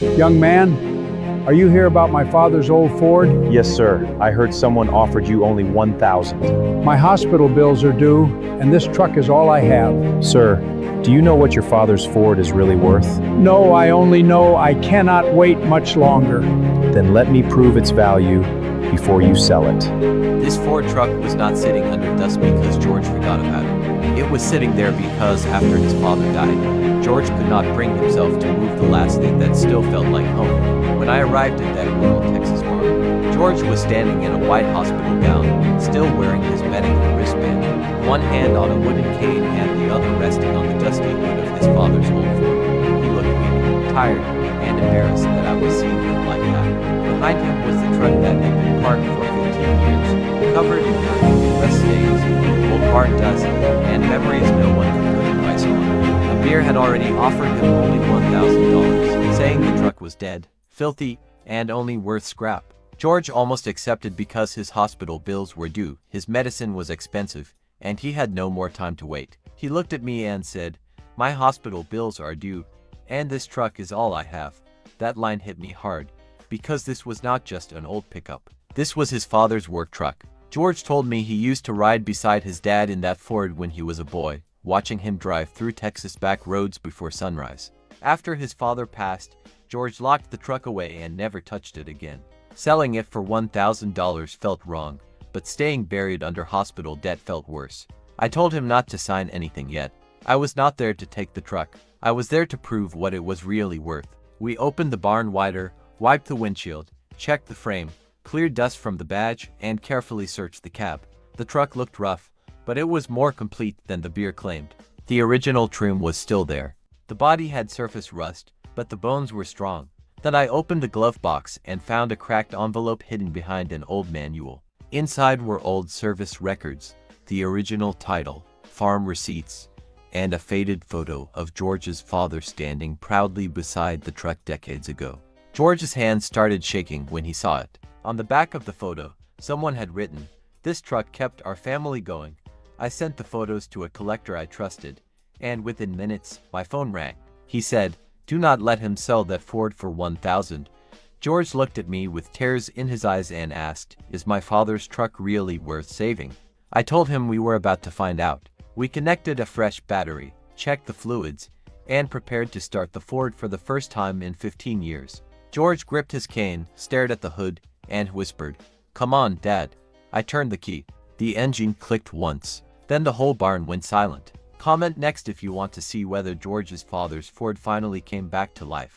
Young man, are you here about my father's old Ford? Yes, sir. I heard someone offered you only 1,000. My hospital bills are due, and this truck is all I have. Sir, do you know what your father's Ford is really worth? No, I only know I cannot wait much longer. Then let me prove its value before you sell it. This Ford truck was not sitting under dust because George forgot about it. It was sitting there because after his father died, George could not bring himself to move the last thing that still felt like home. When I arrived at that rural Texas farm, George was standing in a white hospital gown, still wearing his medical wristband, one hand on a wooden cane and the other resting on the dusty hood of his father's old Ford. He looked weak, tired, and embarrassed that I was seeing him like that. Behind him was the truck that had been parked for 15 years, covered in dirt, rust stains, old barn dust, and memories no one could put a price on. A beer had already offered him only $1,000, saying the truck was dead, filthy, and only worth scrap. George almost accepted because his hospital bills were due, his medicine was expensive, and he had no more time to wait. He looked at me and said, "My hospital bills are due, and this truck is all I have." That line hit me hard, because this was not just an old pickup. This was his father's work truck. George told me he used to ride beside his dad in that Ford when he was a boy, watching him drive through Texas back roads before sunrise. After his father passed, George locked the truck away and never touched it again. Selling it for $1,000 felt wrong, but staying buried under hospital debt felt worse. I told him not to sign anything yet. I was not there to take the truck. I was there to prove what it was really worth. We opened the barn wider, wiped the windshield, checked the frame, cleared dust from the badge, and carefully searched the cab. The truck looked rough, but it was more complete than the beer claimed. The original trim was still there. The body had surface rust, but the bones were strong. Then I opened the glove box and found a cracked envelope hidden behind an old manual. Inside were old service records, the original title, farm receipts, and a faded photo of George's father standing proudly beside the truck decades ago. George's hand started shaking when he saw it. On the back of the photo, someone had written, "This truck kept our family going." I sent the photos to a collector I trusted, and within minutes, my phone rang. He said, "Do not let him sell that Ford for 1,000. George looked at me with tears in his eyes and asked, "Is my father's truck really worth saving?" I told him we were about to find out. We connected a fresh battery, checked the fluids, and prepared to start the Ford for the first time in 15 years. George gripped his cane, stared at the hood, and whispered, "Come on, Dad." I turned the key. The engine clicked once. Then the whole barn went silent. Comment next if you want to see whether George's father's Ford finally came back to life.